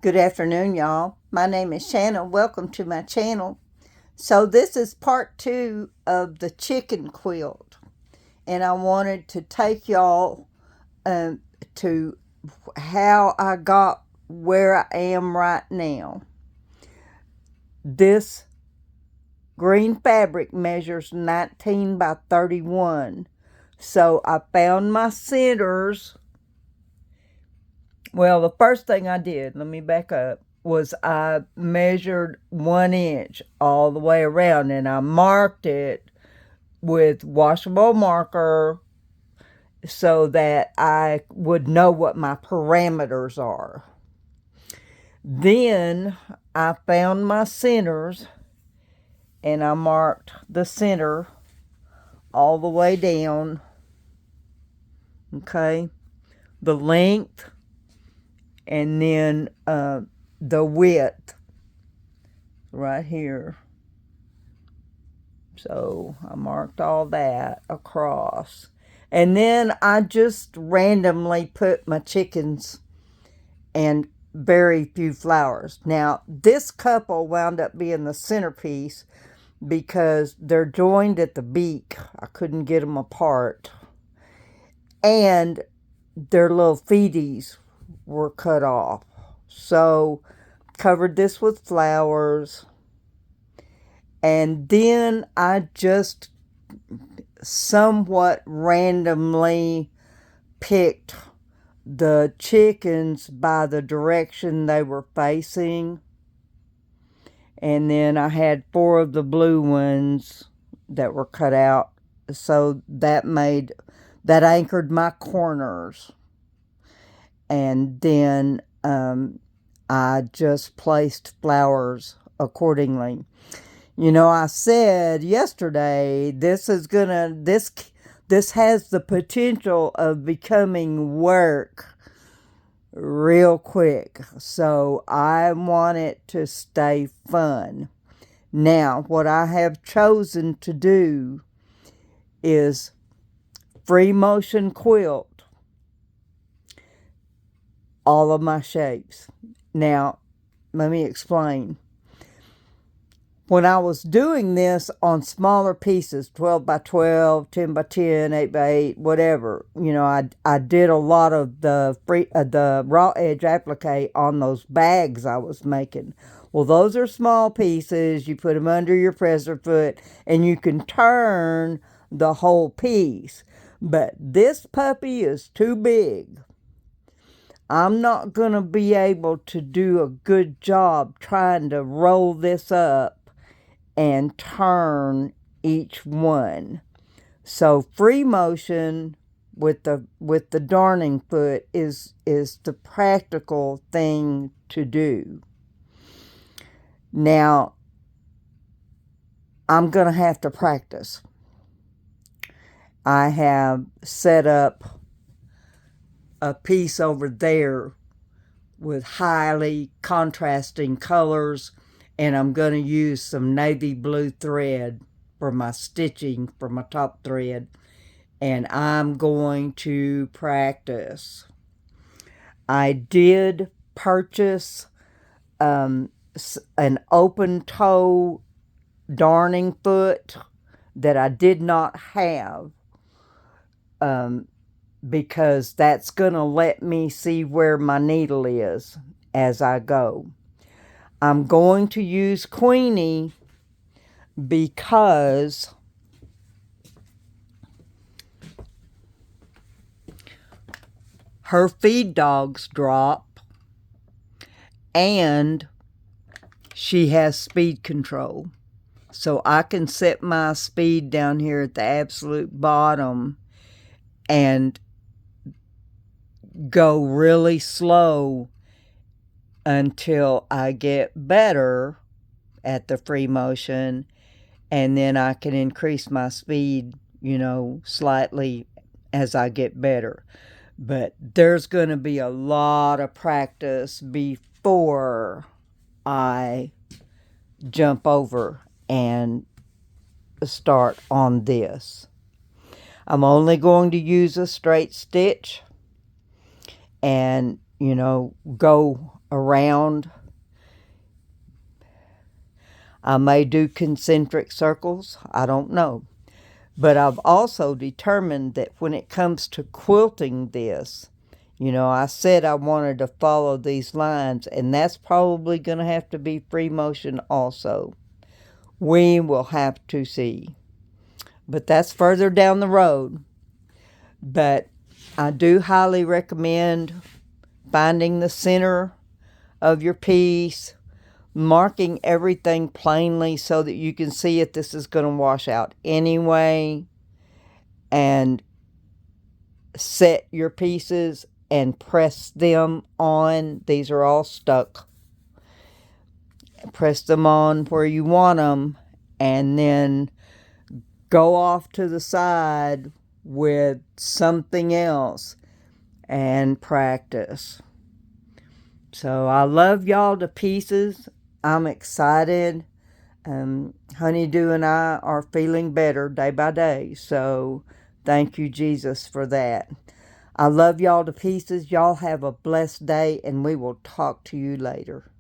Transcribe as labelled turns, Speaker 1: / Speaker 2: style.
Speaker 1: Good afternoon, y'all. My name is Shannon. Welcome to my channel. So this is part 2 of the chicken quilt. And I wanted to take y'all to how I got where I am right now. This green fabric measures 19 by 31. So I found my centers. Well, the first thing I did, let me back up, was I measured 1 inch all the way around, and I marked it with washable marker so that I would know what my parameters are. Then I found my centers and I marked the center all the way down. Okay, the length, and then the width right here. So I marked all that across. And then I just randomly put my chickens and very few flowers. Now, this couple wound up being the centerpiece because they're joined at the beak. I couldn't get them apart. And their little feeties were cut off. So covered this with flowers. And then I just somewhat randomly picked the chickens by the direction they were facing. And then I had 4 of the blue ones that were cut out. So that anchored my corners. And then I just placed flowers accordingly. You know, I said yesterday, this has the potential of becoming work real quick. So I want it to stay fun. Now, what I have chosen to do is free motion quilt all of my shapes. Now, let me explain. When I was doing this on smaller pieces, 12 by 12, 10 by 10, 8 by 8, whatever, you know, I did a lot of the raw edge applique on those bags I was making. Well, those are small pieces. You put them under your presser foot and you can turn the whole piece. But this puppy is too big. I'm not going to be able to do a good job trying to roll this up and turn each one. So free motion with the darning foot is the practical thing to do. Now, I'm going to have to practice. I have set up a piece over there with highly contrasting colors, and I'm going to use some navy blue thread for my stitching for my top thread, and I'm going to practice. I did purchase an open toe darning foot that I did not have, because that's going to let me see where my needle is as I go. I'm going to use Queenie because her feed dogs drop and she has speed control. So I can set my speed down here at the absolute bottom and go really slow until I get better at the free motion, and then I can increase my speed, you know, slightly as I get better. But there's going to be a lot of practice before I jump over and start on this. I'm only going to use a straight stitch and, you know, go around. I may do concentric circles. I don't know. But I've also determined that when it comes to quilting this, I said I wanted to follow these lines, and that's probably going to have to be free motion also. We will have to see. But that's further down the road. But I do highly recommend finding the center of your piece, marking everything plainly so that you can see if this is going to wash out anyway, and set your pieces and press them on. These are all stuck. Press them on where you want them, and then go off to the side with something else and practice. So I love y'all to pieces. I'm excited. Honeydew and I are feeling better day by day. So thank you, Jesus, for that. I love y'all to pieces. Y'all have a blessed day, and we will talk to you later.